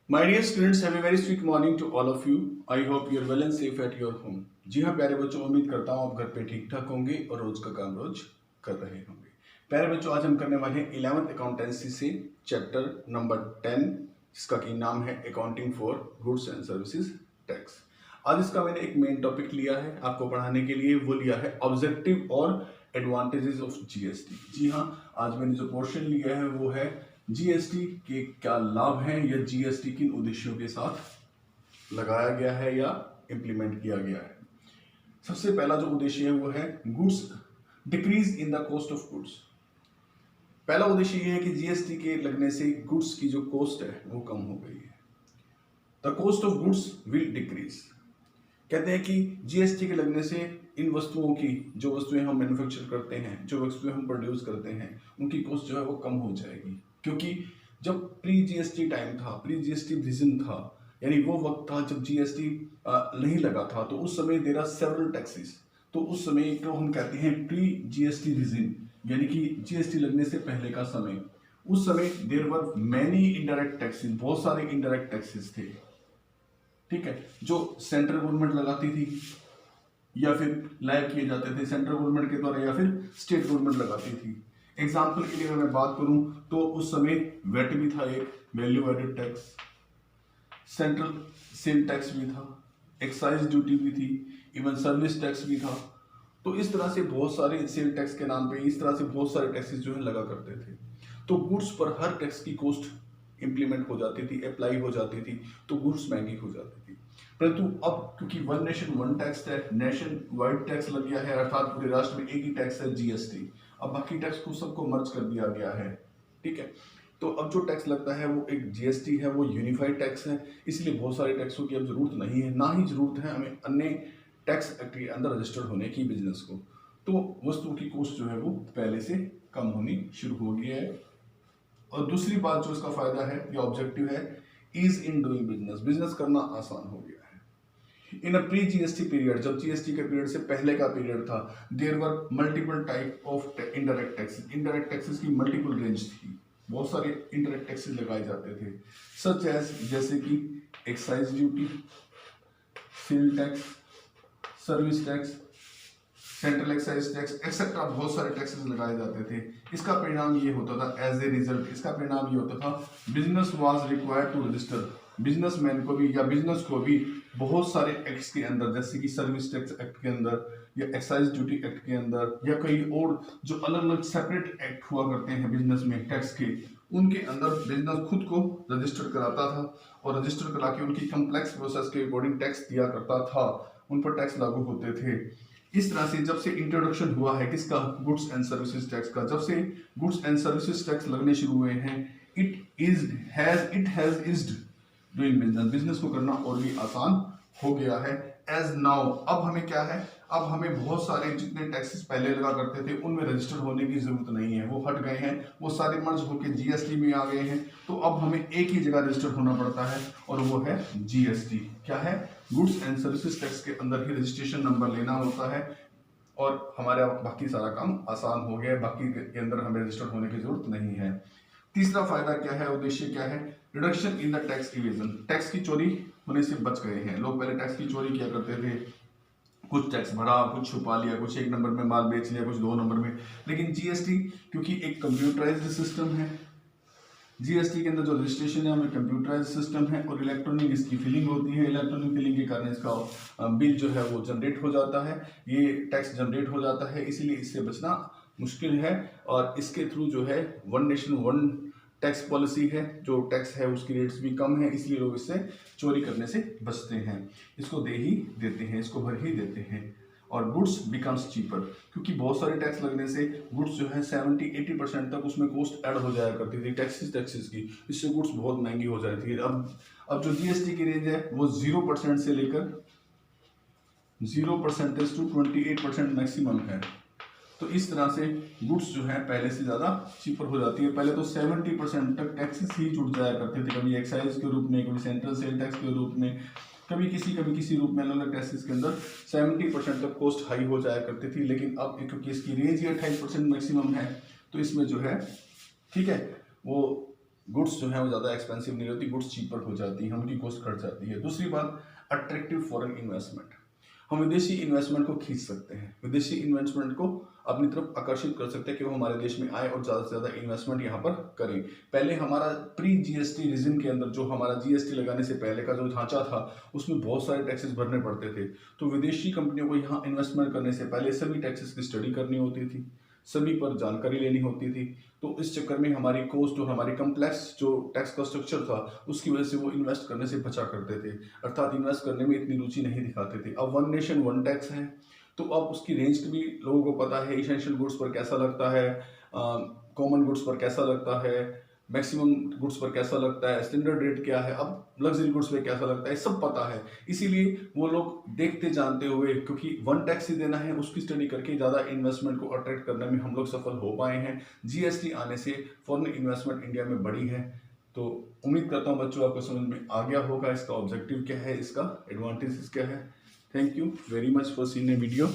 My dear students, have a very sweet morning to all of you. I hope you are well and safe at your home. जी हाँ प्यारे बच्चों, उम्मीद करता हूँ आप घर पे ठीक ठाक होंगे और रोज का काम रोज कर रहे होंगे। प्यारे बच्चों, आज हम करने वाले हैं 11th अकाउंटेंसी से चैप्टर नंबर 10, जिसका की नाम है accounting for goods and services tax. आज इसका मैंने एक मेन टॉपिक लिया है आपको पढ़ाने के लिए, वो लिया है ऑब्जेक्टिव और एडवांटेजेस ऑफ जीएसटी। जी हाँ, आज मैंने जो पोर्शन लिया है वो है जीएसटी के क्या लाभ हैं या जीएसटी किन उद्देश्यों के साथ लगाया गया है या इंप्लीमेंट किया गया है। सबसे पहला जो उद्देश्य है वो है goods decrease in the cost of goods. पहला उद्देश्य ये है कि जीएसटी के लगने से गुड्स की जो कॉस्ट है वो कम हो गई है। The cost of goods will decrease. कहते हैं कि जीएसटी के लगने से इन वस्तुओं की, जो वस्तुएं हम मैन्युफैक्चर करते हैं, जो वस्तुएं हम प्रोड्यूस करते हैं, उनकी कॉस्ट जो है वो कम हो जाएगी। क्योंकि जब प्री जीएसटी टाइम था, प्री जीएसटी रीजन था, यानी वो वक्त था जब जीएसटी नहीं लगा था, तो उस समय देयर आर सेवरल टैक्सेस। तो उस समय को हम कहते हैं प्री जीएसटी रीजन, यानी कि जीएसटी लगने से पहले का समय। उस समय there were many indirect taxes, बहुत सारे इनडायरेक्ट टैक्सेस थे, ठीक है, जो सेंट्रल गवर्नमेंट लगाती थी या फिर लाइव किए जाते थे सेंट्रल गवर्नमेंट के द्वारा या फिर स्टेट गवर्नमेंट लगाती थी। एग्जाम्पल के लिए अगर मैं बात करूं तो उस समय वेट भी था, एक value added tax, central sale tax भी था, एक्साइज ड्यूटी भी थी, इवन सर्विस टैक्स भी था। तो इस तरह से बहुत सारे सेल टैक्स के नाम पे इस तरह से बहुत सारे टैक्सेस जो है लगा करते थे। तो गुड्स पर हर टैक्स की कॉस्ट इंप्लीमेंट हो जाती थी, अप्लाई हो जाती थी, तो गुड्स महंगी हो जाती थी। परंतु अब क्योंकि वन नेशन वन टैक्स है, नेशन वाइड टैक्स लग गया है, अर्थात पूरे राष्ट्र में एक ही टैक्स है जीएसटी। अब बाकी टैक्स को सबको मर्ज कर दिया गया है, ठीक है। तो अब जो टैक्स लगता है वो एक जीएसटी है, वो यूनिफाइड टैक्स है, इसलिए बहुत सारे टैक्सों की अब जरूरत नहीं है, ना ही जरूरत है हमें अन्य टैक्स एक्ट के अंदर रजिस्टर्ड होने की बिजनेस को। तो वस्तुओं की कॉस्ट जो है वो पहले से कम होनी शुरू हो गई है। और दूसरी बात जो इसका फायदा है या ऑब्जेक्टिव है, ease in doing business, business करना आसान हो गया है। In a pre GST period, जब जीएसटी के पीरियड से पहले का पीरियड था, there were multiple type of indirect taxes, indirect taxes की मल्टीपल रेंज थी, बहुत सारे इनडायरेक्ट टैक्सेस लगाए जाते थे, सच एज जैसे कि excise duty, sale tax, service tax, central excise tax etcetera, बहुत सारे टैक्सेस लगाए जाते थे। इसका परिणाम ये होता था, एज ए रिजल्ट इसका परिणाम ये होता था, business was required to register, businessman को भी या बिजनेस को भी बहुत सारे एक्ट्स के अंदर, जैसे कि सर्विस टैक्स एक्ट के अंदर या एक्साइज ड्यूटी एक्ट के अंदर या कई और जो अलग अलग सेपरेट एक्ट हुआ करते हैं बिजनेस में टैक्स के, उनके अंदर बिजनेस खुद को रजिस्टर कराता था और रजिस्टर करा के उनकी कम्प्लेक्स प्रोसेस के अकॉर्डिंग टैक्स दिया करता था, उन पर टैक्स लागू होते थे। इस तरह से जब से इंट्रोडक्शन हुआ है किसका, गुड्स एंड सर्विसेज टैक्स का, जब से गुड्स एंड सर्विसेज टैक्स लगने शुरू हुए हैं, it has used doing business, business को करना और भी आसान हो गया है। एज नाउ, अब हमें क्या है, अब हमें बहुत सारे जितने टैक्सेस पहले लगा करते थे उनमें रजिस्टर होने की जरूरत नहीं है, वो हट गए हैं, वो सारे मर्ज होकर जीएसटी में आ गए हैं। तो अब हमें एक ही जगह रजिस्टर होना पड़ता है और वो है जीएसटी। क्या है, गुड्स एंड सर्विसेज टैक्स के अंदर ही रजिस्ट्रेशन नंबर लेना होता है और हमारा बाकी सारा काम आसान हो गया है, बाकी के अंदर हमें रजिस्टर होने की जरूरत नहीं है। तीसरा फायदा क्या है, उद्देश्य क्या है, reduction in the tax evasion, tax की चोरी होने से बच गए हैं। लोग पहले टैक्स की चोरी किया करते थे, कुछ टैक्स भरा, कुछ छुपा लिया, कुछ एक नंबर में माल बेच लिया, कुछ दो नंबर में। लेकिन जीएसटी क्योंकि एक कंप्यूटराइज्ड सिस्टम है, जीएसटी के अंदर जो रजिस्ट्रेशन है हमें कंप्यूटराइज्ड सिस्टम है और इलेक्ट्रॉनिक इसकी फिलिंग होती है, इलेक्ट्रॉनिक फिलिंग के कारण इसका बिल जो है वो जनरेट हो जाता है, ये टैक्स जनरेट हो जाता है, इसीलिए इससे बचना मुश्किल है। और इसके थ्रू जो है one nation one tax policy है, जो टैक्स है उसकी रेट्स भी कम है, इसलिए लोग इससे चोरी करने से बचते हैं, इसको दे ही देते हैं, इसको भर ही देते हैं। और गुड्स बिकम्स चीपर, क्योंकि बहुत सारे टैक्स लगने से गुड्स जो है 70-80% तक उसमें कॉस्ट ऐड हो जाया करती थी टैक्सेस की, इससे गुड्स बहुत महंगी हो जाती थी। अब जो जीएसटी की रेंज है वो 0% से लेकर 0% टू 28% मैक्सिमम है। तो इस तरह से गुड्स जो है पहले से ज़्यादा चीपर हो जाती है। पहले तो 70% तक टैक्सेस ही जुड़ जाया करते थे, कभी एक्साइज के रूप में, कभी सेंट्रल सेल टैक्स के रूप में, कभी किसी रूप में, अलग अलग टैक्सेस के अंदर 70% तक कॉस्ट हाई हो जाया करती थी। लेकिन अब क्योंकि इसकी रेंज ही 28% मैक्सिमम है, तो इसमें जो है, ठीक है, वो गुड्स जो है वो ज़्यादा एक्सपेंसिव नहीं होती, गुड्स चीपर हो जाती हैं, उनकी कॉस्ट घट जाती है। दूसरी बात, अट्रैक्टिव फॉरेन इन्वेस्टमेंट, हम विदेशी इन्वेस्टमेंट को खींच सकते हैं, विदेशी इन्वेस्टमेंट को अपनी तरफ आकर्षित कर सकते हैं कि वो हमारे देश में आए और ज़्यादा से ज़्यादा इन्वेस्टमेंट यहाँ पर करें। पहले हमारा प्री जीएसटी रीजन के अंदर जो हमारा जीएसटी लगाने से पहले का जो ढांचा था उसमें बहुत सारे टैक्सेस भरने पड़ते थे, तो विदेशी कंपनियों को यहाँ इन्वेस्टमेंट करने से पहले सभी टैक्सेस की स्टडी करनी होती थी, सभी पर जानकारी लेनी होती थी। तो इस चक्कर में हमारी कॉस्ट और हमारी कम्प्लेक्स जो टैक्स का स्ट्रक्चर था उसकी वजह से वो इन्वेस्ट करने से बचा करते थे, अर्थात इन्वेस्ट करने में इतनी रुचि नहीं दिखाते थे। अब वन नेशन वन टैक्स है, तो अब उसकी रेंज भी लोगों को पता है, इसेंशियल गुड्स पर कैसा लगता है, कॉमन गुड्स पर कैसा लगता है, मैक्सिमम गुड्स पर कैसा लगता है, स्टैंडर्ड रेट क्या है, अब लग्जरी गुड्स पे कैसा लगता है, सब पता है। इसीलिए वो लोग देखते जानते हुए, क्योंकि वन टैक्स ही देना है, उसकी स्टडी करके ज़्यादा इन्वेस्टमेंट को अट्रैक्ट करने में हम लोग सफल हो पाए हैं। जीएसटी आने से फॉरेन इन्वेस्टमेंट इंडिया में बढ़ी है। तो उम्मीद करता हूँ बच्चों आपको समझ में आ गया होगा इसका ऑब्जेक्टिव क्या है, इसका एडवांटेज क्या है। Thank you very much for seeing the video.